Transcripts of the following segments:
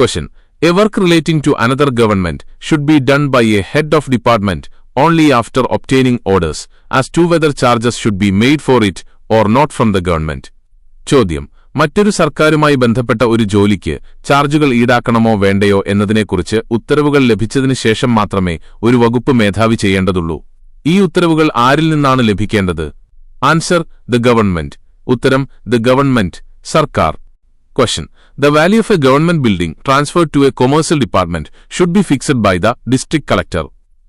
Question. A work relating to another government should be done by a head of department only after obtaining orders as to whether charges should be made for it or not from the government. ചോദ്യം. മറ്റൊരു സർക്കാരുമായി ബന്ധപ്പെട്ട ഒരു ജോലിക്ക് ചാർജുകൾ ഈടാക്കണമോ വേണ്ടയോ എന്നതിനെക്കുറിച്ച് ഉത്തരവുകൾ ലഭിച്ചതിനു ശേഷം മാത്രമേ ഒരു വകുപ്പ് മേധാവി ചെയ്യേണ്ടതുള്ളൂ. ഈ ഉത്തരവുകൾ ആരിൽ നിന്നാണ് ലഭിക്കേണ്ടത്? Answer: the government. ഉത്തരം: ദ ഗവൺമെന്റ്, സർക്കാർ. Question. The value of a government building transferred to a commercial department should be fixed by the district collector.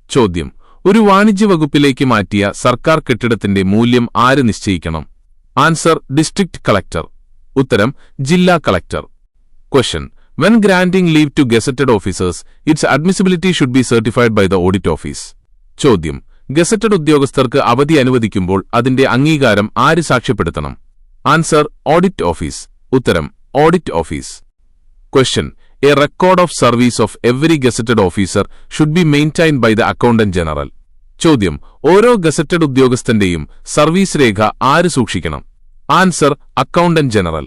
ചോദ്യം. ഒരു വാണിജ്യ വകുപ്പിലേക്ക് മാറ്റിയ സർക്കാർ കെട്ടിടത്തിന്റെ മൂല്യം ആര് നിശ്ചയിക്കണം? Answer: district collector. ഉത്തരം: ജില്ലാ collector. Question. When granting leave to gazetted officers, its admissibility should be certified by the audit office. ചോദ്യം. ഗസറ്റഡ് ഉദ്യോഗസ്ഥർക്ക് അവധി അനുവദിക്കുമ്പോൾ അതിന്റെ അംഗീകാരം ആര് സാക്ഷ്യപ്പെടുത്തണം? Answer: audit office. ഉത്തരം: audit office. Question. A record of service of every gazetted officer should be maintained by the accountant general. ചോദ്യം. ഓരോ ഗസറ്റഡ് ഉദ്യോഗസ്ഥന്റെയും സർവീസ് രേഖ ആര് സൂക്ഷിക്കണം? Answer: accountant general.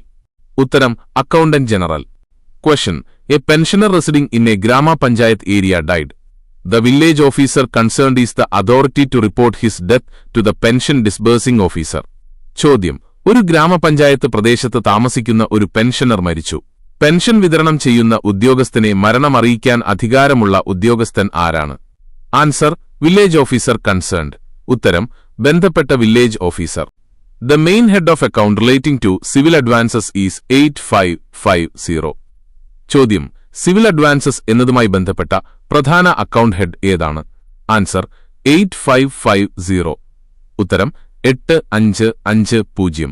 ഉത്തരം: accountant general. Question. A pensioner residing in a Grama Panchayat area died. The village officer concerned is the authority to report his death to the pension disbursing officer. ചോദ്യം. ഒരു ഗ്രാമപഞ്ചായത്ത് പ്രദേശത്ത് താമസിക്കുന്ന ഒരു pensioner മരിച്ചു. Pension വിതരണം ചെയ്യുന്ന ഉദ്യോഗസ്ഥനെ മരണമറിയിക്കാൻ അധികാരമുള്ള ഉദ്യോഗസ്ഥൻ ആരാണ്? Answer: village officer concerned. ഉത്തരം: ബന്ധപ്പെട്ട village officer. The main head of account relating to civil advances is 8550. ചോദ്യം. സിവിൽ അഡ്വാൻസസ് എന്നതുമായി ബന്ധപ്പെട്ട പ്രധാന അക്കൗണ്ട് ഹെഡ് ഏതാണ്? ആൻസർ: 8550. ഉത്തരം: 8550.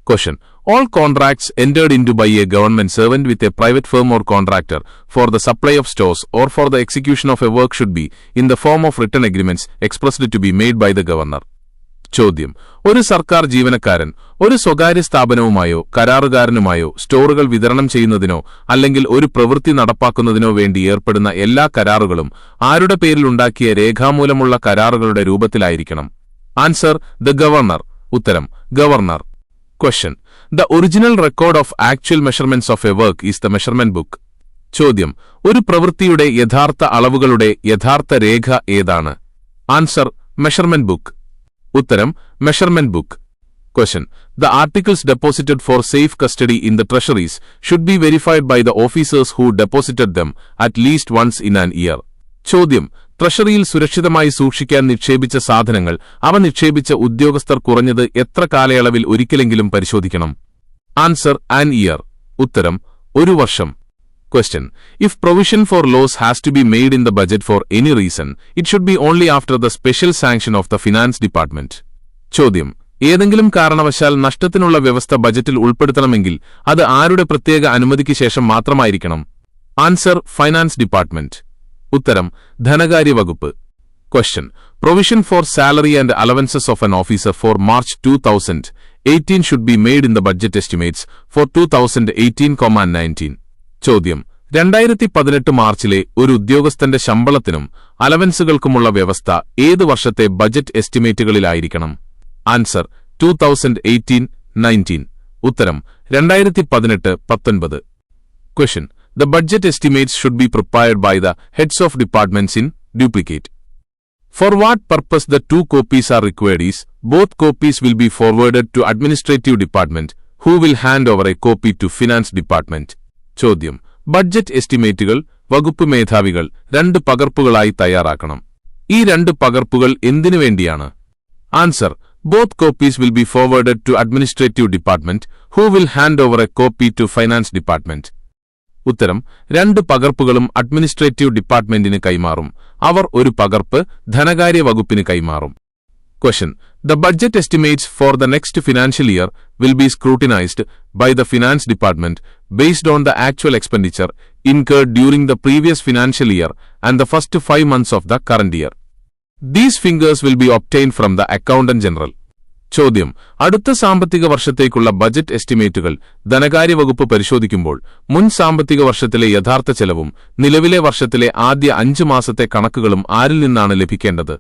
Question. All contracts entered into by a government servant with a private firm or contractor for the supply of stores or for the execution of a work should be in the form of written agreements expressly to be made by the governor. ചോദ്യം. ഒരു സർക്കാർ ജീവനക്കാരൻ ഒരു സ്വകാര്യ സ്ഥാപനവുമായോ കരാറുകാരനുമായോ സ്റ്റോറുകൾ വിതരണം ചെയ്യുന്നതിനോ അല്ലെങ്കിൽ ഒരു പ്രവൃത്തി നടപ്പാക്കുന്നതിനോ വേണ്ടി ഏർപ്പെടുന്ന എല്ലാ കരാറുകളും ആരുടെ പേരിലുണ്ടാക്കിയ രേഖാമൂലമുള്ള കരാറുകളുടെ രൂപത്തിലായിരിക്കണം? Answer: the governor. ഉത്തരം: governor. Question. The original record of actual measurements of a work is the measurement book. ചോദ്യം. ഒരു പ്രവൃത്തിയുടെ യഥാർത്ഥ അളവുകളുടെ യഥാർത്ഥ രേഖ ഏതാണ്? Answer: measurement book. ഉത്തരം: measurement book. Question. The articles deposited for safe custody in the treasuries should be verified by the officers who deposited them at least once in an year. ചോദ്യം. ട്രഷറിയിൽ സുരക്ഷിതമായി സൂക്ഷിക്കാൻ നിക്ഷേപിച്ച സാധനങ്ങൾ അവ നിക്ഷേപിച്ച ഉദ്യോഗസ്ഥർ കുറഞ്ഞത് എത്ര കാലയളവിൽ ഒരിക്കലെങ്കിലും പരിശോധിക്കണം? Answer: an year. ഉത്തരം: ഒരു വർഷം. Question. If provision for loss has to be made in the budget for any reason, it should be only after the special sanction of the finance department. ചോദ്യം. ഏതെങ്കിലും കാരണവശാൽ നഷ്ടത്തിനുള്ള വ്യവസ്ഥ ബജറ്റിൽ ഉൾപ്പെടുത്തണമെങ്കിൽ അത് ആരുടെ പ്രത്യേക അനുമതിക്ക് ശേഷം മാത്രമായിരിക്കണം? Answer: finance department. ഉത്തരം: ധനകാര്യ വകുപ്പ്. Question. Provision for salary and allowances of an officer for March 2018 should be made in the budget estimates for 2018-19. ചോദ്യം. 2018 മാർച്ചിലെ ഒരു ഉദ്യോഗസ്ഥന്റെ ശമ്പളത്തിനും അലവൻസുകൾക്കുമുള്ള വ്യവസ്ഥ ഏത് വർഷത്തെ ബജറ്റ് എസ്റ്റിമേറ്റുകളിലായിരിക്കണം? ആൻസർ: 2018-19. ഉത്തരം: 2018-19. Question. The budget estimates should be prepared by the heads of departments in duplicate. For what purpose the two copies are required is, both copies will be forwarded to administrative department, who will hand over a copy to finance department. ചോദ്യം. Budget എസ്റ്റിമേറ്റുകൾ വകുപ്പ് മേധാവികൾ 2 പകർപ്പുകളായി തയ്യാറാക്കണം. ഈ 2 പകർപ്പുകൾ എന്തിനു വേണ്ടിയാണ്? Answer: both copies will be forwarded to administrative department, who will hand over a copy to finance department. ഉത്തരം: 2 പകർപ്പുകളും അഡ്മിനിസ്ട്രേറ്റീവ് ഡിപ്പാർട്ട്മെന്റിന് കൈമാറും. അവർ ഒരു പകർപ്പ് ധനകാര്യ വകുപ്പിന് കൈമാറും. Question. The budget estimates for the next financial year will be scrutinized by the finance department based on the actual expenditure incurred during the previous financial year and the first 5 months of the current year. These figures will be obtained from the accountant general. ചോദ്യം. അടുത്ത സാമ്പത്തിക വർഷത്തേക്കുള്ള budget എസ്റ്റിമേറ്റുകൾ ധനകാര്യ വകുപ്പ് പരിശോധിക്കുമ്പോൾ മുൻ സാമ്പത്തിക വർഷത്തിലെ യഥാർത്ഥ ചെലവും നിലവിലെ വർഷത്തിലെ ആദ്യ 5 മാസത്തെ കണക്കുകളും ആരിൽ നിന്നാണ് ലഭിക്കേണ്ടത്?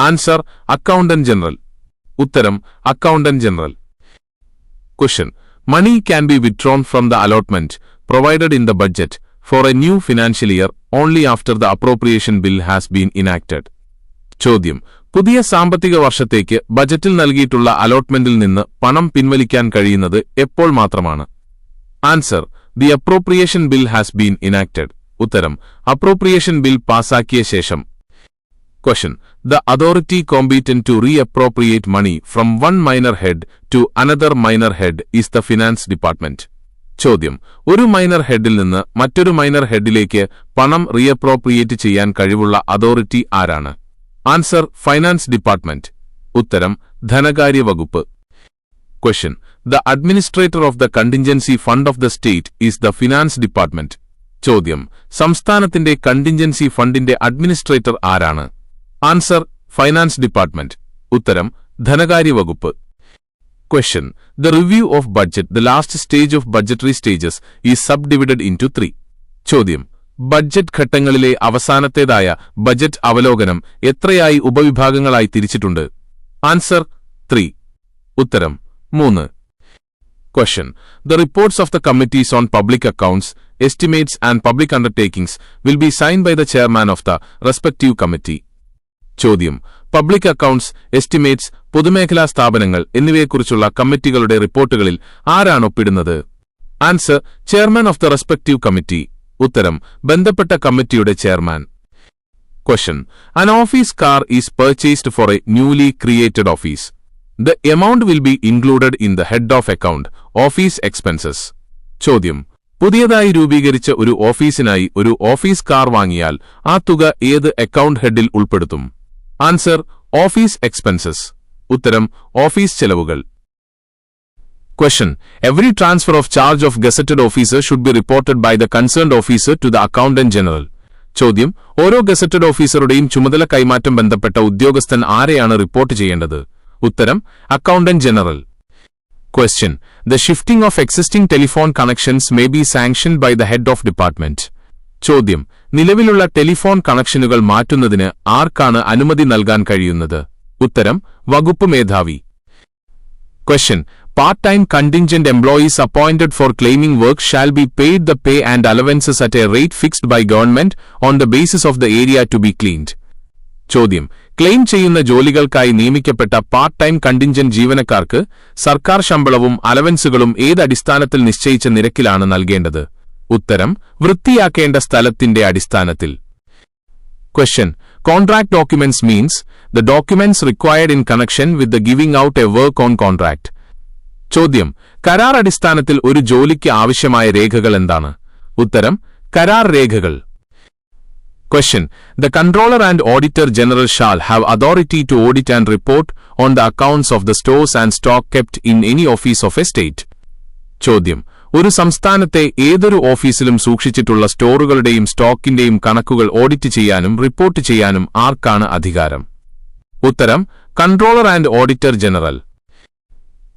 Answer: accountant general. ഉത്തരം: accountant general. Question. Money can be withdrawn from the allotment provided in the budget for a new financial year only after the appropriation bill has been enacted. ചോദ്യം: പുതിയ സാമ്പത്തിക വർഷത്തേക്ക് ബജറ്റിൽ നൽകിയിട്ടുള്ള അലോട്ട്മെന്റിൽ നിന്ന് പണം പിൻവലിക്കാൻ കഴിയുന്നത് എപ്പോൾ മാത്രമാണ്? Answer: The appropriation bill has been enacted. ഉത്തരം: അപ്രോപ്രിയേഷൻ ബിൽ പാസാക്കിയ ശേഷം. Question: The authority competent to reappropriate money from one minor head to another minor head is the Finance Department. ചോദ്യം: ഒരു മൈനർ ഹെഡിൽ നിന്ന് മറ്റൊരു മൈനർ ഹെഡിലേക്ക് പണം റീഅപ്രോപ്രിയേറ്റ് ചെയ്യാൻ കഴിവുള്ള അതോറിറ്റി ആരാണ്? Answer: finance department. ഉത്തരം: ധനകാര്യ വകുപ്പ്. Question: The administrator of the contingency fund of the state is the Finance Department. ചോദ്യം: സംസ്ഥാനത്തിന്റെ കണ്ടിൻജൻസി ഫണ്ടിന്റെ അഡ്മിനിസ്ട്രേറ്റർ ആരാണ്? Answer: finance department. ഉത്തരം: ധനകാര്യ വകുപ്പ്. Question: The review of budget, the last stage of budgetary stages, is subdivided into 3. ചോദ്യം: budget ഘട്ടങ്ങളിലെ അവസാനത്തേതായ budget അവലോകനം എത്രയായി ഉപവിഭാഗങ്ങളായി തിരിച്ചിട്ടുണ്ട്? ആൻസർ: 3. ഉത്തരം: 3. Question: The reports of the committees on public accounts, estimates and public undertakings will be signed by the chairman of the respective committee. ചോദ്യം: public accounts, estimates, പൊതുമേഖലാ സ്ഥാപനങ്ങൾ എന്നിവയെക്കുറിച്ചുള്ള കമ്മിറ്റികളുടെ റിപ്പോർട്ടുകളിൽ ആരാണ് ഒപ്പിടുന്നത്? Answer: chairman of the respective committee. ഉത്തരം: ബന്ധപ്പെട്ട കമ്മിറ്റിയുടെ chairman. Question: An office car is purchased for a newly created office. The amount will be included in the head of account, office expenses. ചോദ്യം: പുതിയതായി രൂപീകരിച്ച ഒരു ഓഫീസിനായി ഒരു ഓഫീസ് കാർ വാങ്ങിയാൽ ആ തുക ഏത് അക്കൗണ്ട് ഹെഡിൽ ഉൾപ്പെടുത്തും? Answer: office expenses. ഉത്തരം: ഓഫീസ് ചെലവുകൾ. Question: Every transfer of charge of gazetted officer should be reported by the concerned officer to the accountant general. ചോദ്യം: ഓരോ ഗസറ്റഡ് ഓഫീസറുടെയും ചുമതല കൈമാറ്റം ബന്ധപ്പെട്ട ഉദ്യോഗസ്ഥൻ ആരെയാണ് റിപ്പോർട്ട് ചെയ്യേണ്ടത്? ഉത്തരം: accountant general. Question: The shifting of existing telephone connections may be sanctioned by the head of department. ചോദ്യം: നിലവിലുള്ള ടെലിഫോൺ കണക്ഷനുകൾ മാറ്റുന്നതിന് ആർക്കാണ് അനുമതി നൽകാൻ കഴിയുന്നത്? ഉത്തരം: വകുപ്പ് മേധാവി. Question: Part-time contingent employees appointed for claiming work shall be paid the pay and allowances at a rate fixed by government on the basis of the area to be cleaned. ചോദ്യം: ക്ലെയിം ചെയ്യുന്ന ജോലികൾക്കായി നിയമിക്കപ്പെട്ട part time contingent ജീവനക്കാർക്ക് സർക്കാർ ശമ്പളവും അലവൻസുകളും ഏത് അടിസ്ഥാനത്തിൽ നിശ്ചയിച്ച നിരക്കിലാണ് നൽകേണ്ടത്? ഉത്തരം: വൃത്തിയാക്കേണ്ട സ്ഥലത്തിന്റെ അടിസ്ഥാനത്തിൽ. Question: Contract documents means the documents required in connection with the giving out a work on contract. ചോദ്യം: കരാർ അടിസ്ഥാനത്തിൽ ഒരു ജോലിക്ക് ആവശ്യമായ രേഖകൾ എന്താണ്? ഉത്തരം: കരാർ രേഖകൾ. Question: The Controller and Auditor General shall have authority to audit and report on the accounts of the stores and stock kept in any office of a state. ചോദ്യം: ഒരു സംസ്ഥാനത്തെ ഏതൊരു ഓഫീസിലും സൂക്ഷിച്ചിട്ടുള്ള സ്റ്റോറുകളുടെയും സ്റ്റോക്കിന്റെയും കണക്കുകൾ ഓഡിറ്റ് ചെയ്യാനും റിപ്പോർട്ട് ചെയ്യാനും ആർക്കാണ് അധികാരം? ഉത്തരം: controller and auditor general.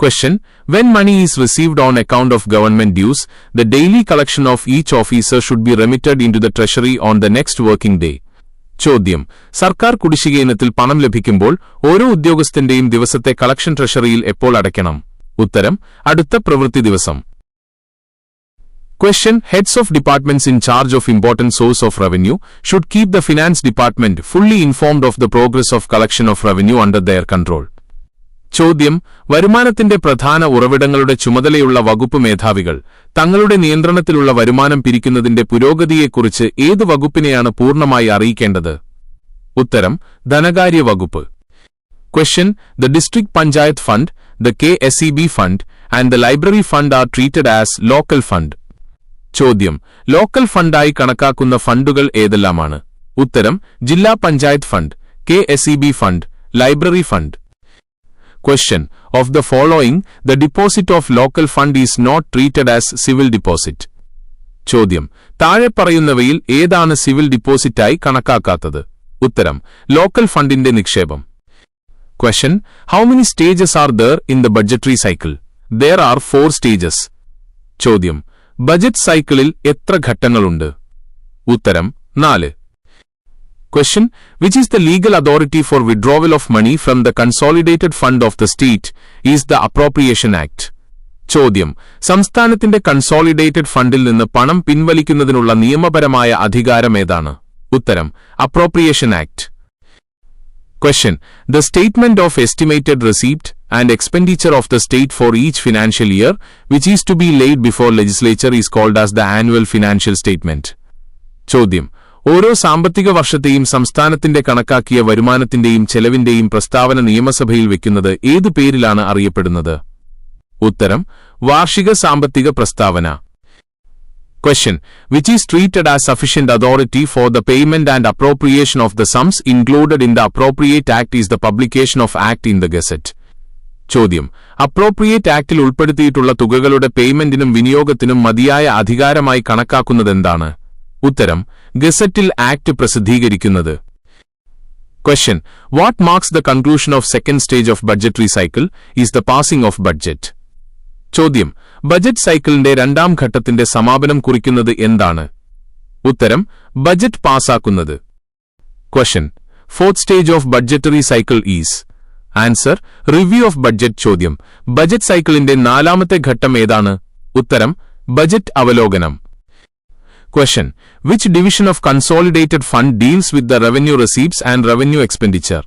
Question: When money is received on account of government dues, the daily collection of each officer should be remitted into the treasury on the next working day. ചോദ്യം: സർക്കാർ കുടിശ്ശിക ഇനത്തിൽ പണം ലഭിക്കുമ്പോൾ ഓരോ ഉദ്യോഗസ്ഥന്റെയും ദിവസത്തെ collection ട്രഷറിയിൽ എപ്പോൾ അടയ്ക്കണം? ഉത്തരം: അടുത്ത പ്രവൃത്തി ദിവസം. Question: Heads of departments in charge of important source of revenue should keep the finance department fully informed of the progress of collection of revenue under their control. ചോദ്യം: വരുമാനത്തിന്റെ പ്രധാന ഉറവിടങ്ങളുടെ ചുമതലയുള്ള വകുപ്പ് മേധാവികൾ തങ്ങളുടെ നിയന്ത്രണത്തിലുള്ള വരുമാനം പിരിക്കുന്നതിന്റെ പുരോഗതിയെക്കുറിച്ച് ഏത് വകുപ്പിനെയാണ് പൂർണ്ണമായി അറിയിക്കേണ്ടത്? ഉത്തരം: ധനകാര്യ വകുപ്പ്. Question: The District Panchayat Fund, the KSEB Fund and the Library Fund are treated as local fund. ചോദ്യം: ലോക്കൽ ഫണ്ടായി കണക്കാക്കുന്ന ഫണ്ടുകൾ ഏതെല്ലാമാണ്? ഉത്തരം: ജില്ലാ panchayat fund, KSEB fund, library fund. Question: Of the following, the deposit of local fund is not treated as civil deposit. ചോദ്യം: താഴെ പറയുന്നവയിൽ ഏതാണ് civil ഡിപ്പോസിറ്റായി കണക്കാക്കാത്തത്? ഉത്തരം: ലോക്കൽ ഫണ്ടിന്റെ നിക്ഷേപം. Question: How many stages are there in the budgetary cycle? There are 4 stages. ചോദ്യം: budget സൈക്കിളിൽ എത്ര ഘട്ടങ്ങളുണ്ട്? ഉത്തരം: 4. Question: Which is the legal authority for withdrawal of money from the consolidated fund of the state is the Appropriation Act. ചോദ്യം: സംസ്ഥാനത്തിന്റെ consolidated ഫണ്ടിൽ നിന്ന് പണം പിൻവലിക്കുന്നതിനുള്ള നിയമപരമായ അധികാരമേതാണ്? ഉത്തരം: appropriation act. Question: The statement of estimated receipt and expenditure of the state for each financial year, which is to be laid before legislature, is called as the annual financial statement. ചോദ്യം: ഓരോ സാമ്പത്തിക വർഷത്തെയും സംസ്ഥാനത്തിന്റെ കണക്കാക്കിയ വരുമാനത്തിന്റെയും ചെലവിന്റെയും പ്രസ്താവന നിയമസഭയിൽ വെക്കുന്നത് ഏതു പേരിലാണ് അറിയപ്പെടുന്നത്? ഉത്തരം: വാർഷിക സാമ്പത്തിക പ്രസ്താവന. Question: Which is treated as sufficient authority for the payment and appropriation of the sums included in the Appropriate Act is the publication of Act in the Gazette. ചോദ്യം: അപ്രോപ്രിയേറ്റ് ആക്ടിൽ ഉൾപ്പെടുത്തിയിട്ടുള്ള തുകകളുടെ പേയ്മെന്റിനും വിനിയോഗത്തിനും മതിയായ അധികാരമായി കണക്കാക്കുന്നതെന്താണ്? ഉത്തരം: ഗസറ്റിൽ ആക്ട് പ്രസിദ്ധീകരിക്കുന്നത്. Question: What marks the conclusion of second stage of budgetary cycle is the passing of budget. ചോദ്യം: budget സൈക്കിളിന്റെ രണ്ടാം ഘട്ടത്തിന്റെ സമാപനം കുറിക്കുന്നത് എന്താണ്? ഉത്തരം: budget പാസാക്കുന്നത്. Question: Fourth stage of budgetary cycle is. Answer: Review of budget. ചോദ്യം: ബജറ്റ് സൈക്കിളിന്റെ നാലാമത്തെ ഘട്ടം ഏതാണ്? ഉത്തരം: ബജറ്റ് അവലോകനം. Question: Which division of consolidated fund deals with the revenue receipts and revenue expenditure?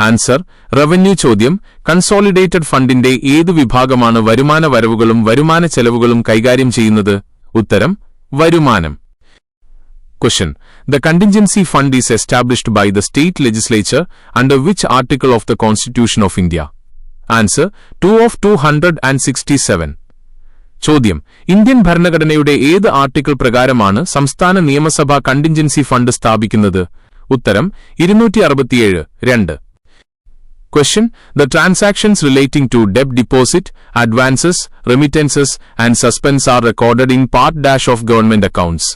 Answer: revenue. ചോദ്യം: കൺസോളിഡേറ്റഡ് ഫണ്ടിന്റെ ഏതു വിഭാഗമാണ് വരുമാന വരവുകളും വരുമാന ചെലവുകളും കൈകാര്യം ചെയ്യുന്നത്? ഉത്തരം: വരുമാനം. Question: The contingency fund is established by the state legislature under which article of the Constitution of India? Answer: 2 of 267. ചോദ്യം: ഇന്ത്യൻ ഭരണഘടനയുടെ ഏത് ആർട്ടിക്കിൾ പ്രകാരമാണ് സംസ്ഥാന നിയമസഭ കണ്ടിൻജൻസി ഫണ്ട് സ്ഥാപിക്കുന്നത്? ഉത്തരം: 267(2). Question: The transactions relating to debt deposit, advances, remittances and suspense are recorded in Part Dash of government accounts.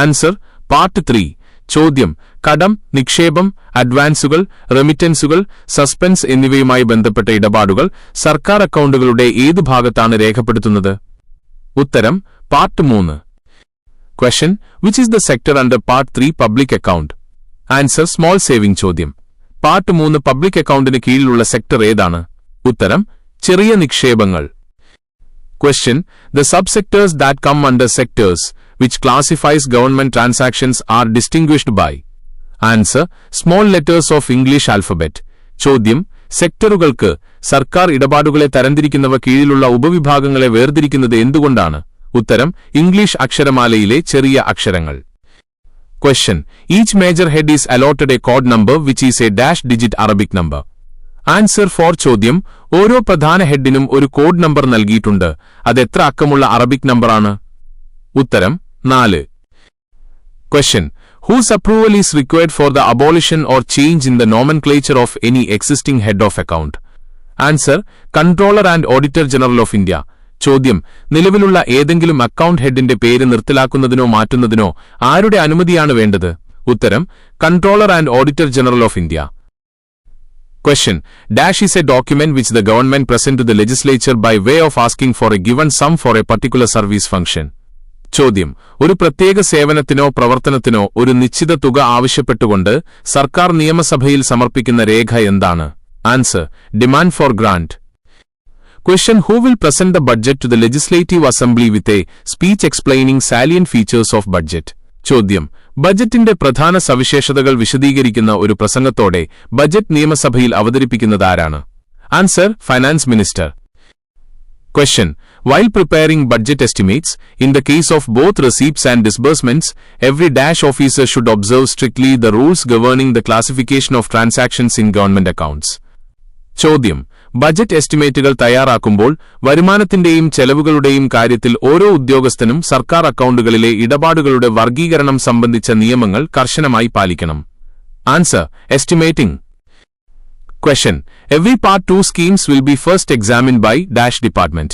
Answer: Part 3. ചോദ്യം: കടം, നിക്ഷേപം, അഡ്വാൻസുകൾ, റെമിറ്റൻസുകൾ, സസ്പെൻസ് എന്നിവയുമായി ബന്ധപ്പെട്ട ഇടപാടുകൾ സർക്കാർ അക്കൗണ്ടുകളുടെ ഏതു ഭാഗത്താണ് രേഖപ്പെടുത്തുന്നത്? ഉത്തരം: part 3. Question: Which is the sector under Part 3 Public Account? Answer: Small Saving. ചോദ്യം: പാർട്ട് 3 പബ്ലിക് അക്കൗണ്ടിന് കീഴിലുള്ള സെക്ടർ ഏതാണ്? ഉത്തരം: ചെറിയ നിക്ഷേപങ്ങൾ. Question: The subsectors that come under sectors which classifies government transactions are distinguished by. Answer: Small letters of English alphabet. ചോദ്യം: സെക്ടറുകൾക്ക് സർക്കാർ ഇടപാടുകളെ തരംതിരിക്കുന്നവ കീഴിലുള്ള ഉപവിഭാഗങ്ങളെ വേർതിരിക്കുന്നത് എന്തുകൊണ്ടാണ്? ഉത്തരം: ഇംഗ്ലീഷ് അക്ഷരമാലയിലെ ചെറിയ അക്ഷരങ്ങൾ. Question: Each major head is allotted a code number which is a dash digit Arabic number. Answer: 4. ചോദ്യം: ഓരോ പ്രധാന ഹെഡിനും ഒരു കോഡ് നമ്പർ നൽകിയിട്ടുണ്ട്. അത് എത്ര അക്കമുള്ള അറബിക് നമ്പറാണ്? ഉത്തരം: 4. Question: Whose approval is required for the abolition or change in the nomenclature of any existing head of account? Answer: Controller and Auditor General of India. ചോദ്യം: നിലവിലുള്ള ഏതെങ്കിലും അക്കൗണ്ട് ഹെഡിന്റെ പേര് നിർത്തലാക്കുന്നതിനോ മാറ്റുന്നതിനോ ആരുടെ അനുമതിയാണ് വേണ്ടത്? ഉത്തരം: controller and auditor general of India. Question: Dash is a document which the government present to the legislature by way of asking for a given sum for a particular service function. ചോദ്യം: ഒരു പ്രത്യേക സേവനത്തിനോ പ്രവർത്തനത്തിനോ ഒരു നിശ്ചിത തുക ആവശ്യപ്പെട്ടുകൊണ്ട് സർക്കാർ നിയമസഭയിൽ സമർപ്പിക്കുന്ന രേഖ എന്താണ്? Answer: demand for grant. Question: Who will present the budget to the Legislative Assembly with a speech explaining salient features of budget? ചോദ്യം: ബജറ്റിന്റെ പ്രധാന സവിശേഷതകൾ വിശദീകരിക്കുന്ന ഒരു പ്രസംഗത്തോടെ ബജറ്റ് നിയമസഭയിൽ അവതരിപ്പിക്കുന്നത് ആരാണ്? Answer: finance minister. Question: While preparing budget estimates, in the case of both receipts and disbursements, every dash officer should observe strictly the rules governing the classification of transactions in government accounts. ചോദ്യം: budget എസ്റ്റിമേറ്റുകൾ തയ്യാറാക്കുമ്പോൾ വരുമാനത്തിന്റെയും ചെലവുകളുടെയും കാര്യത്തിൽ ഓരോ ഉദ്യോഗസ്ഥനും സർക്കാർ അക്കൗണ്ടുകളിലെ ഇടപാടുകളുടെ വർഗീകരണം സംബന്ധിച്ച നിയമങ്ങൾ കർശനമായി പാലിക്കണം. Answer: estimating. Question: Every Part 2 schemes will be first examined by dash department.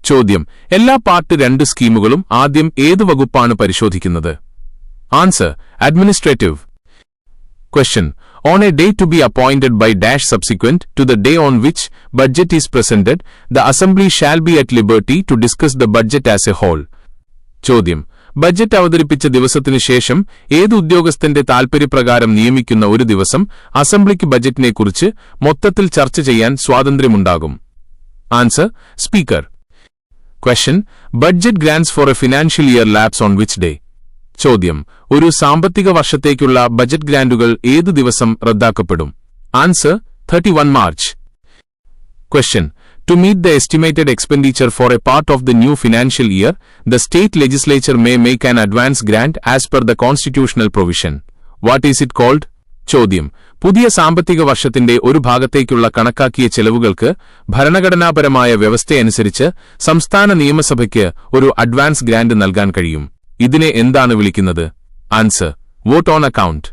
ചോദ്യം: എല്ലാ പാർട്ട് 2 സ്കീമുകളും ആദ്യം ഏതു വകുപ്പാണ് പരിശോധിക്കുന്നത്? Answer: administrative. Question: On a day to be appointed by dash subsequent to the day on which budget is presented, the assembly shall be at liberty to discuss the budget as a whole. ചോദ്യം: budget അവതരിപ്പിച്ച ദിവസത്തിനു ശേഷം ഏത് ഉദ്യോഗസ്ഥന്റെ താൽപര്യപ്രകാരം നിയമിക്കുന്ന ഒരു ദിവസം അസംബ്ലിക്ക് ബജറ്റിനെക്കുറിച്ച് മൊത്തത്തിൽ ചർച്ച ചെയ്യാൻ സ്വാതന്ത്ര്യമുണ്ടാകും? Answer: speaker. Question. Budget grants for a financial year lapse on which day? ചോദ്യം. ഒരു സാമ്പത്തിക വർഷത്തേക്കുള്ള ബജറ്റ് ഗ്രാന്റുകൾ ഏതു ദിവസം റദ്ദാക്കപ്പെടും? Answer. 31 March. Question. To meet the estimated expenditure for a part of the new financial year, the state legislature may make an advance grant as per the constitutional provision. What is it called? ചോദ്യം. പുതിയ സാമ്പത്തിക വർഷത്തിന്റെ ഒരു ഭാഗത്തേക്കുള്ള കണക്കാക്കിയ ചെലവുകൾക്ക് ഭരണഘടനാപരമായ വ്യവസ്ഥയനുസരിച്ച് സംസ്ഥാന നിയമസഭയ്ക്ക് ഒരു അഡ്വാൻസ് ഗ്രാന്റ് നൽകാൻ കഴിയും. ഇതിനെ എന്താണ് വിളിക്കുന്നത്? Answer. Vote on account.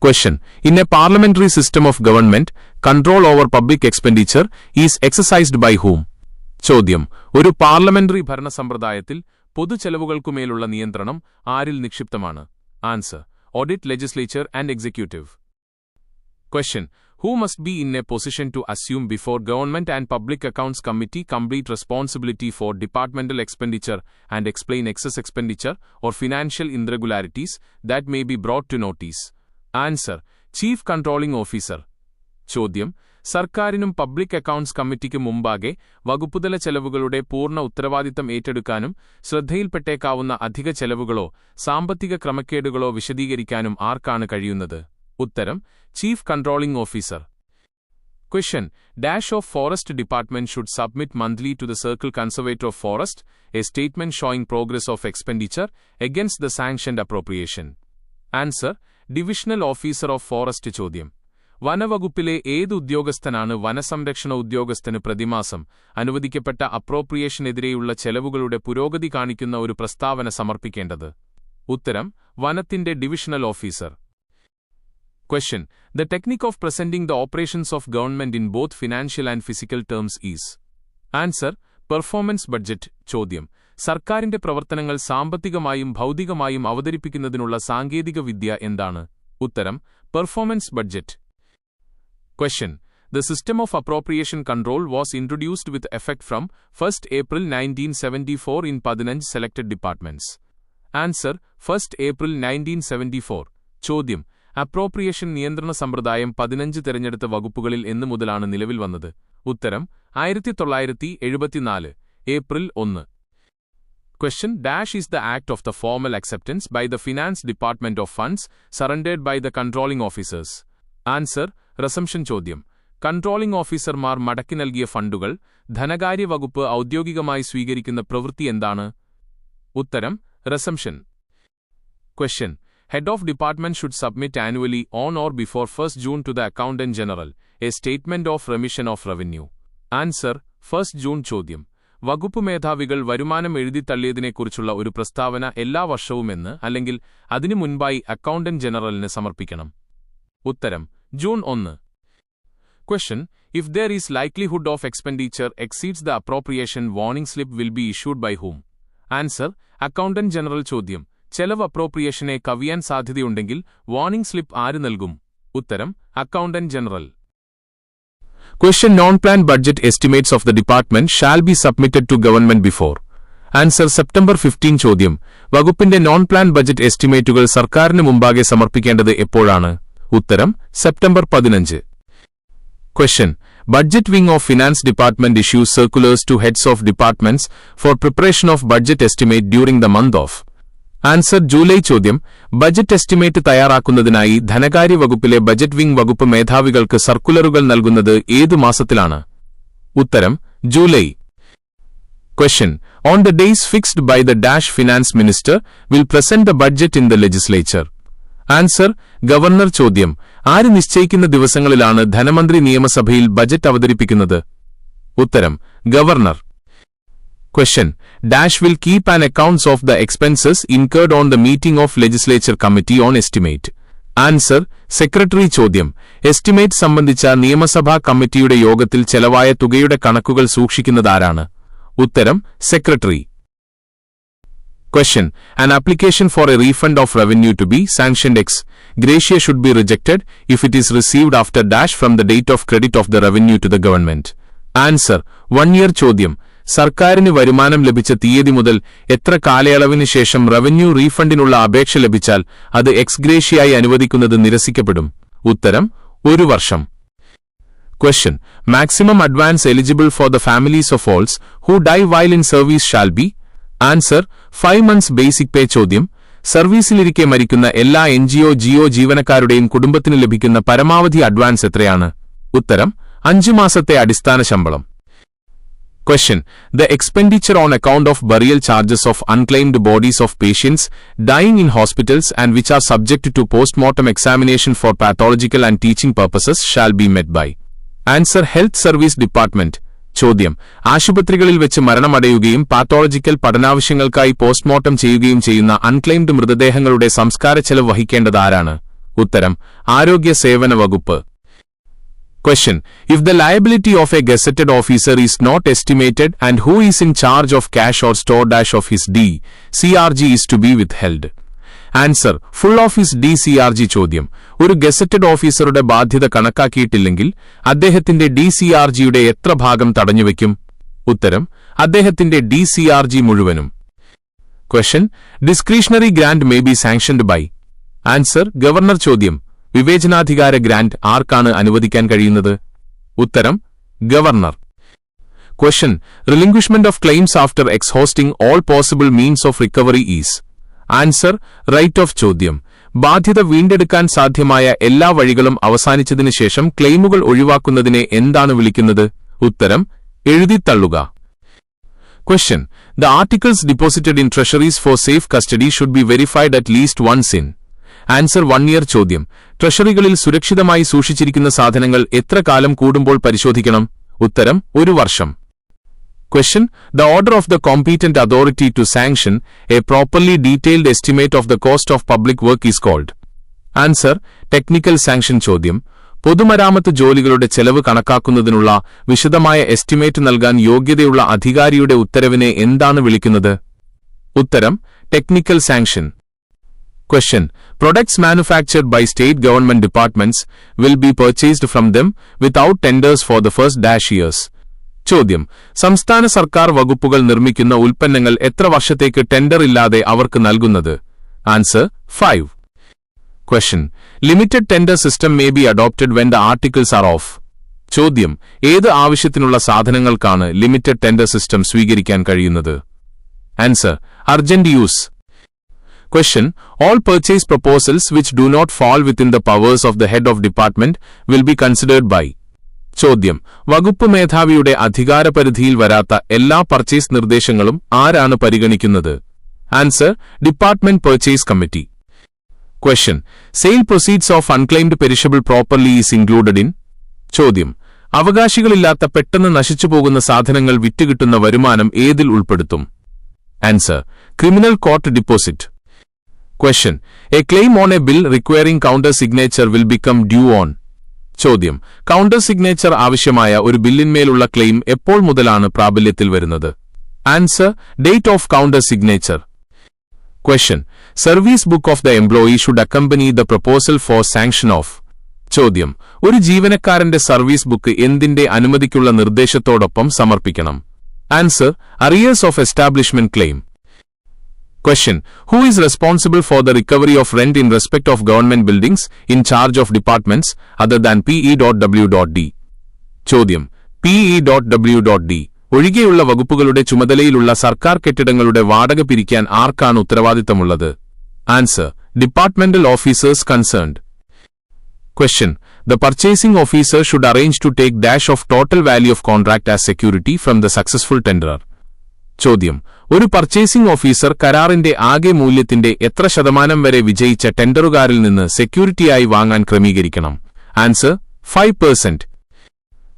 Question. In a parliamentary system of government, control over public expenditure is exercised by whom? ചോദ്യം. ഒരു പാർലമെന്ററി ഭരണസമ്പ്രദായത്തിൽ പൊതുചെലവുകൾക്കുമേലുള്ള നിയന്ത്രണം ആരിൽ നിക്ഷിപ്തമാണ്? Answer. Audit, legislature and executive. Question. Who must be in a position to assume before Government and Public Accounts Committee complete responsibility for departmental expenditure and explain excess expenditure or financial irregularities that may be brought to notice? Answer. Chief Controlling Officer. ചോദ്യം. സർക്കാരിനും public accounts കമ്മിറ്റിക്ക് മുമ്പാകെ വകുപ്പുതല ചെലവുകളുടെ പൂർണ്ണ ഉത്തരവാദിത്തം ഏറ്റെടുക്കാനും ശ്രദ്ധയിൽപ്പെട്ടേക്കാവുന്ന അധിക ചെലവുകളോ സാമ്പത്തിക ക്രമക്കേടുകളോ വിശദീകരിക്കാനും ആർക്കാണ് കഴിയുന്നത്? ഉത്തരം. Chief controlling officer. Question. Dash of Forest Department should submit monthly to the Circle Conservator of Forest a statement showing progress of expenditure against the sanctioned appropriation. Answer. Divisional Officer of Forest. ചോദ്യം. വനവകുപ്പിലെ ഏത് ഉദ്യോഗസ്ഥനാണ് വനസംരക്ഷണ ഉദ്യോഗസ്ഥന് പ്രതിമാസം അനുവദിക്കപ്പെട്ട അപ്രോപ്രിയേഷനെതിരെയുള്ള ചെലവുകളുടെ പുരോഗതി കാണിക്കുന്ന ഒരു പ്രസ്താവന സമർപ്പിക്കേണ്ടത്? ഉത്തരം. വനത്തിന്റെ divisional officer. Question. The technique of presenting the operations of government in both financial and physical terms is? Answer. Performance budget. ചോദ്യം. സർക്കാരിന്റെ പ്രവർത്തനങ്ങൾ സാമ്പത്തികമായും ഭൗതികമായും അവതരിപ്പിക്കുന്നതിനുള്ള സാങ്കേതിക വിദ്യ എന്താണ്? ഉത്തരം. Performance budget. Question. The system of appropriation control was introduced with effect from 1st April 1974 in 15 selected departments. Answer. 1st April 1974. ചോദ്യം. Appropriation നിയന്ത്രണ സമ്പ്രദായം 15 തെരഞ്ഞെടുത്ത വകുപ്പുകളിൽ എന്നു മുതലാണ് നിലവിൽ വന്നത്? ഉത്തരം. 1974 April 1. Question. Dash is the act of the formal acceptance by the Finance Department of funds surrendered by the controlling officers. Answer. Resumption. ചോദ്യം. കൺട്രോളിംഗ് ഓഫീസർമാർ മടക്കി നൽകിയ ഫണ്ടുകൾ ധനകാര്യ വകുപ്പ് ഔദ്യോഗികമായി സ്വീകരിക്കുന്ന പ്രവൃത്തി എന്താണ്? ഉത്തരം. റെസംപ്ഷൻ. Question. Head of department should submit annually on or before 1st June to the Accountant General a statement of remission of revenue. Answer. 1st June. ചോദ്യം. വകുപ്പ് മേധാവികൾ വരുമാനം എഴുതിത്തള്ളിയതിനെക്കുറിച്ചുള്ള ഒരു പ്രസ്താവന എല്ലാ വർഷവുമെന്ന് അല്ലെങ്കിൽ അതിനു മുൻപായി അക്കൗണ്ടന്റ് ജനറലിന് സമർപ്പിക്കണം? ഉത്തരം. June 1. Question. If there is likelihood of expenditure exceeds the appropriation, warning slip will be issued by whom? Answer. Accountant General. ചോദ്യം. ചെലവ് അപ്രോപ്രിയേഷനെ കവിയാൻ സാധ്യതയുണ്ടെങ്കിൽ വാർണിംഗ് സ്ലിപ്പ് ആര് നൽകും? ഉത്തരം. Accountant general. Question. Non-planned budget estimates of the department shall be submitted to government before. Answer. September 15. ചോദ്യം. വകുപ്പിന്റെ non plan budget എസ്റ്റിമേറ്റുകൾ സർക്കാരിന് മുമ്പാകെ സമർപ്പിക്കേണ്ടത് എപ്പോഴാണ്? ഉത്തരം. September 15. Question. Budget wing of Finance Department issues circulars to heads of departments for preparation of budget estimate during the month of. Answer. July. ചോദ്യം. Budget estimate തയ്യാറാക്കുന്നതിനായി ധനകാര്യ വകുപ്പിലെ ബജറ്റ് വിംഗ് വകുപ്പ് മേധാവികൾക്ക് സർക്കുലറുകൾ നൽകുന്നത് ഏതു മാസത്തിലാണ്? ഉത്തരം. July. Question. On the days fixed by the Dash Finance Minister will present the budget in the legislature. Answer. Governor. ചോദ്യം. ആര് നിശ്ചയിക്കുന്ന ദിവസങ്ങളിലാണ് ധനമന്ത്രി നിയമസഭയിൽ ബജറ്റ് അവതരിപ്പിക്കുന്നത്? ഉത്തരം. Governor. Question. Dash will keep an accounts of the expenses incurred on the meeting of legislature committee on estimate. Answer. Secretary. ചോദ്യം. Estimate സംബന്ധിച്ച നിയമസഭാ കമ്മിറ്റിയുടെ യോഗത്തിൽ ചെലവായ തുകയുടെ കണക്കുകൾ സൂക്ഷിക്കുന്നതാരാണ്? ഉത്തരം. Secretary. Question. An application for a refund of revenue to be sanctioned ex gratia should be rejected if it is received after dash from the date of credit of the revenue to the government. Answer. 1 year. ചോദ്യം. സർക്കാരിന് വരുമാനം ലഭിച്ച തീയതി മുതൽ എത്ര കാലയളവിന് ശേഷം revenue റീഫണ്ടിനുള്ള അപേക്ഷ ലഭിച്ചാൽ അത് എക്സ് ഗ്രേഷ്യയായി അനുവദിക്കുന്നത് നിരസിക്കപ്പെടും? ഉത്തരം. 1 വർഷം. Question. Maximum advance eligible for the families of all who die while in service shall be? Answer. 5 months basic pay. ചോദ്യം. സർവീസിലിരിക്കെ മരിക്കുന്ന എല്ലാ NGO ജീവനക്കാരുടെയും കുടുംബത്തിന് ലഭിക്കുന്ന പരമാവധി അഡ്വാൻസ് എത്രയാണ്? ഉത്തരം. 5 മാസത്തെ അടിസ്ഥാന ശമ്പളം. Question. The expenditure on account of burial charges of unclaimed bodies of patients dying in hospitals and which are subject to post-mortem examination for pathological and teaching purposes shall be met by. Answer. Health Service Department. ചോദ്യം. ആശുപത്രികളിൽ വെച്ച് മരണമടയുകയും pathological പഠനാവശ്യങ്ങൾക്കായി postmortem ചെയ്യുകയും ചെയ്യുന്ന unclaimed മൃതദേഹങ്ങളുടെ സംസ്കാര ചെലവ് വഹിക്കേണ്ടത് ആരാണ്? ഉത്തരം. ആരോഗ്യ സേവന വകുപ്പ്. Question. If the liability of a gazetted officer is not estimated and who is in charge of cash or store dash of his DCRG is to be withheld? Answer. Full of his DCRG. ചോദ്യം. ഒരു gazetted ഓഫീസറുടെ ബാധ്യത കണക്കാക്കിയിട്ടില്ലെങ്കിൽ അദ്ദേഹത്തിന്റെ DCRGയുടെ എത്ര ഭാഗം തടഞ്ഞുവെക്കും? ഉത്തരം. അദ്ദേഹത്തിന്റെ DCRG മുഴുവനും. Question. Discretionary grant may be sanctioned by. Answer. Governor. ചോദ്യം. വിവേചനാധികാര ഗ്രാന്റ് ആർക്കാണ് അനുവദിക്കാൻ കഴിയുന്നത്? ഉത്തരം. Governor. Question. Relinquishment of claims after exhausting all possible means of recovery is. Answer. Right of. ചോദ്യം. ബാധ്യത വീണ്ടെടുക്കാൻ സാധ്യമായ എല്ലാ വഴികളും അവസാനിച്ചതിനു ശേഷം ക്ലെയിമുകൾ ഒഴിവാക്കുന്നതിനെ എന്താണ് വിളിക്കുന്നത്? ഉത്തരം. എഴുതിത്തള്ളുക. Question. The articles deposited in treasuries for safe custody should be verified at least once in. Answer. 1 year. ചോദ്യം. ട്രഷറികളിൽ സുരക്ഷിതമായി സൂക്ഷിച്ചിരിക്കുന്ന സാധനങ്ങൾ എത്ര കാലം കൂടുമ്പോൾ പരിശോധിക്കണം? ഉത്തരം. 1 വർഷം. Question. The order of the competent authority to sanction a properly detailed estimate of the cost of public work is called. Answer. Technical sanction. ചോദ്യം. പൊതുമരാമത്ത് ജോലികളുടെ ചെലവ് കണക്കാക്കുന്നതിനുള്ള വിശദമായ എസ്റ്റിമേറ്റ് നൽകാൻ യോഗ്യതയുള്ള അധികാരിയുടെ ഉത്തരവിനെ എന്താണ് വിളിക്കുന്നത്? ഉത്തരം. Technical sanction. Question. Products manufactured by state government departments will be purchased from them without tenders for the first -years. ചോദ്യം. സംസ്ഥാന സർക്കാർ വകുപ്പുകൾ നിർമ്മിക്കുന്ന ഉൽപ്പന്നങ്ങൾ എത്ര വർഷത്തേക്ക് ടെൻഡർ ഇല്ലാതെ അവർക്ക് നൽകുന്നത്? Answer. 5. Question. Limited tender system may be adopted when the articles are off. ചോദ്യം. ഏത് ആവശ്യത്തിനുള്ള സാധനങ്ങൾക്കാണ് ലിമിറ്റഡ് ടെൻഡർ സിസ്റ്റം സ്വീകരിക്കാൻ കഴിയുന്നത്? Answer. Urgent use. Question. All purchase proposals which do not fall within the powers of the head of department will be considered by. ചോദ്യം. വകുപ്പ് മേധാവിയുടെ അധികാരപരിധിയിൽ വരാത്ത എല്ലാ പർച്ചേസ് നിർദ്ദേശങ്ങളും ആരാണ് പരിഗണിക്കുന്നത്? Answer. Department Purchase Committee. Question. Sale proceeds of unclaimed perishable property is included in. ചോദ്യം. അവകാശികളില്ലാത്ത പെട്ടെന്ന് നശിച്ചുപോകുന്ന സാധനങ്ങൾ വിറ്റുകിട്ടുന്ന വരുമാനം ഏതിൽ ഉൾപ്പെടുത്തും? Answer. Criminal court deposit. Question. A claim on a bill requiring counter signature will become due on. ചോദ്യം. Counter signature ആവശ്യമായ ഒരു ബില്ലിന്മേലുള്ള claim എപ്പോൾ മുതലാണ് പ്രാബല്യത്തിൽ വരുന്നത്? Answer. Date of counter signature. Question. Service book of the employee should accompany the proposal for sanction of. ചോദ്യം. ഒരു ജീവനക്കാരന്റെ സർവീസ് ബുക്ക് എന്തിന്റെ അനുമതിക്കുള്ള നിർദ്ദേശത്തോടൊപ്പം സമർപ്പിക്കണം? Answer. Arrears of establishment claim. Question. Who is responsible for the recovery of rent in respect of government buildings in charge of departments other than PE.W.D? ചോദ്യം. PE.W.D ഒഴികെയുള്ള വകുപ്പുകളുടെ ചുമതലയിലുള്ള സർക്കാർ കെട്ടിടങ്ങളുടെ വാടക പിരിക്കാൻ ആർക്കാണ് ഉത്തരവാദിത്തമുള്ളത്? Answer. Departmental officers concerned. Question. The purchasing officer should arrange to take dash of total value of contract as security from the successful tenderer. ചോദ്യം. ഒരു purchasing officer കരാറിന്റെ ആകെ മൂല്യത്തിന്റെ എത്ര ശതമാനം വരെ വിജയിച്ച ടെൻഡറുകാരിൽ നിന്ന് സെക്യൂരിറ്റിയായി വാങ്ങാൻ ക്രമീകരിക്കണം? Answer. 5%.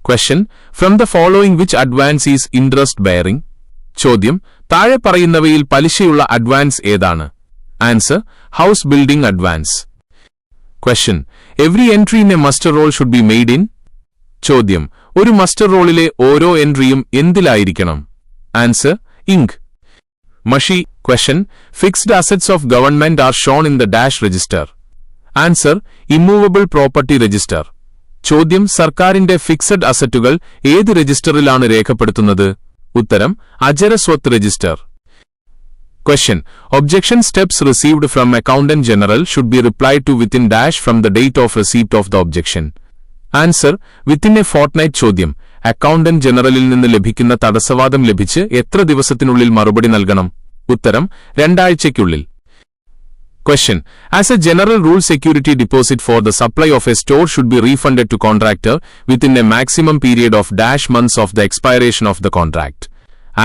Question. From the following which advance is interest bearing? ചോദ്യം. താഴെ പറയുന്നവയിൽ പലിശയുള്ള അഡ്വാൻസ് ഏതാണ്? Answer. House building advance. Question. Every entry in a muster roll should be made in. ചോദ്യം. ഒരു മസ്റ്റർ റോളിലെ ഓരോ എൻട്രിയും എന്തിലായിരിക്കണം? Answer. Ink. Mashi. Question. Fixed assets of government are shown in the dash register. Answer. Immovable property register. ചോദ്യം. സർക്കാരിന്റെ fixed അസറ്റുകൾ ഏത് രജിസ്റ്ററിലാണ് രേഖപ്പെടുത്തുന്നത്? ഉത്തരം. അജരസ്വത്ത് register. Question. Objection steps received from Accountant General should be replied to within dash from the date of receipt of the objection. Answer within A Fortnite. ചോദ്യം accountant ജനറലിൽ നിന്ന് ലഭിക്കുന്ന തടസ്സവാദം ലഭിച്ച് എത്ര ദിവസത്തിനുള്ളിൽ മറുപടി നൽകണം? ഉത്തരം 2 ആഴ്ചയ്ക്കുള്ളിൽ. Question. As a general rule, security deposit for the supply of a store should be refunded to contractor within a maximum period of -months of the expiration of the contract.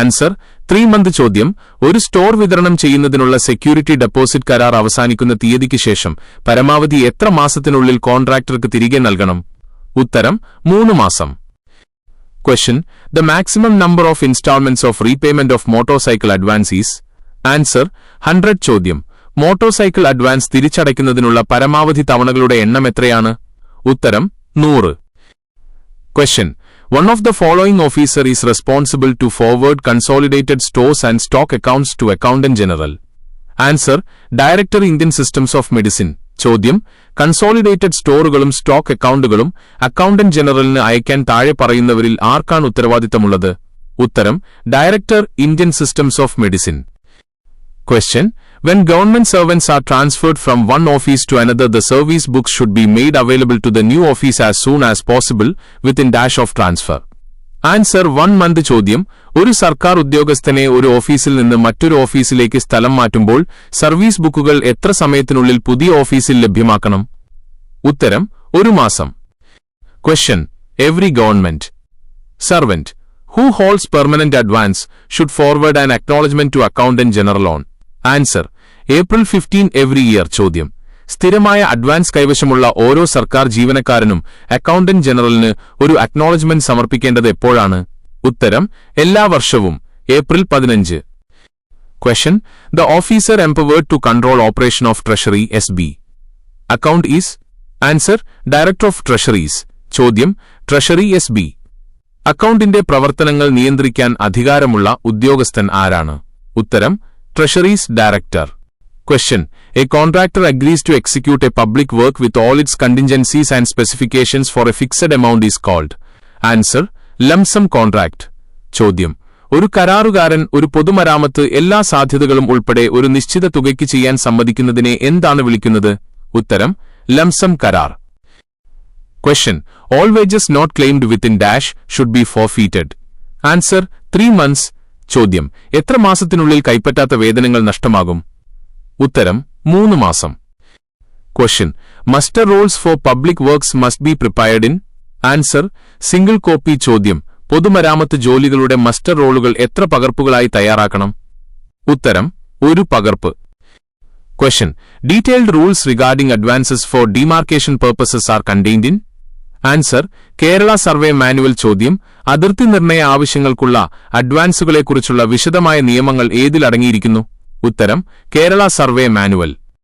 Answer. 3 month. ചോദ്യം ഒരു store വിതരണം ചെയ്യുന്നതിനുള്ള security deposit കരാർ അവസാനിക്കുന്ന തീയതിക്ക് ശേഷം പരമാവധി എത്ര മാസത്തിനുള്ളിൽ കോൺട്രാക്ടർക്ക് തിരികെ നൽകണം? ഉത്തരം 3 മാസം. Question. The maximum number of installments of repayment of motorcycle advance is? Answer. 100. ചോദ്യം മോട്ടോർസൈക്കിൾ അഡ്വാൻസ് തിരിച്ചടയ്ക്കുന്നതിനുള്ള പരമാവധി തവണകളുടെ എണ്ണം എത്രയാണ്? ഉത്തരം 100. Question. One of the following officer is responsible to forward consolidated stores and stock accounts to Accountant General. Answer. Director, Indian Systems of Medicine. ചോദ്യം consolidated സ്റ്റോറുകളും stock അക്കൗണ്ടുകളും accountant ജനറലിന് അയക്കാൻ താഴെ പറയുന്നവരിൽ ആർക്കാണ് ഉത്തരവാദിത്തമുള്ളത്? ഉത്തരം director, Indian systems of medicine. Question. When government servants are transferred from one office to another, the service books should be made available to the new office as soon as possible within dash of transfer. Answer. 1 month. ചോദ്യം ഒരു സർക്കാർ ഉദ്യോഗസ്ഥനെ ഒരു ഓഫീസിൽ നിന്ന് മറ്റൊരു ഓഫീസിലേക്ക് സ്ഥലം മാറ്റുമ്പോൾ സർവീസ് ബുക്കുകൾ എത്ര സമയത്തിനുള്ളിൽ പുതിയ ഓഫീസിൽ ലഭ്യമാക്കണം? ഉത്തരം 1 മാസം. Question. Every government servant who holds permanent advance should forward an acknowledgement to Accountant General on. Answer. April 15 every year. ചോദ്യം സ്ഥിരമായ അഡ്വാൻസ് കൈവശമുള്ള ഓരോ സർക്കാർ ജീവനക്കാരനും അക്കൗണ്ടന്റ് ജനറലിന് ഒരു അക്നോളജ്മെന്റ് സമർപ്പിക്കേണ്ടത് എപ്പോഴാണ്? ഉത്തരം എല്ലാ വർഷവും April 15. Question. The officer empowered to control operation of Treasury SB account is? Answer. Director of Treasuries. ചോദ്യം ട്രഷറി SB അക്കൗണ്ടിന്റെ പ്രവർത്തനങ്ങൾ നിയന്ത്രിക്കാൻ അധികാരമുള്ള ഉദ്യോഗസ്ഥൻ ആരാണ്? ഉത്തരം treasuries director. Question. A contractor agrees to execute a public work with all its contingencies and specifications for a fixed amount is called? Answer. Lump sum contract. ചോദ്യം ഒരു കരാറുകാരൻ ഒരു പൊതുമരാമത്ത് എല്ലാ സാധ്യതകളും ഉൾപ്പെടെ ഒരു നിശ്ചിത തുകയ്ക്ക് ചെയ്യാൻ സമ്മതിക്കുന്നതിനെ എന്താണ് വിളിക്കുന്നത്? ഉത്തരം lump sum കരാർ. Question. All wages not claimed within dash should be forfeited. Answer. 3 months. ചോദ്യം എത്ര മാസത്തിനുള്ളിൽ കൈപ്പറ്റാത്ത വേതനങ്ങൾ നഷ്ടമാകും? ഉത്തരം 3 മാസം. Question. Muster rolls for public works must be prepared in? Answer. Single copy. ചോദ്യം പൊതുമരാമത്ത് ജോലികളുടെ മസ്റ്റർ റോളുകൾ എത്ര പകർപ്പുകളായി തയ്യാറാക്കണം? ഉത്തരം 1 പകർപ്പ്. Question. Detailed rules regarding advances for demarcation purposes are contained in? Answer. Kerala survey manual. ചോദ്യം അതിർത്തി നിർണയ ആവശ്യങ്ങൾക്കുള്ള അഡ്വാൻസുകളെക്കുറിച്ചുള്ള വിശദമായ നിയമങ്ങൾ ഏതിൽ അടങ്ങിയിരിക്കുന്നു? ഉത്തരം കേരള സർവേ മാനുവൽ.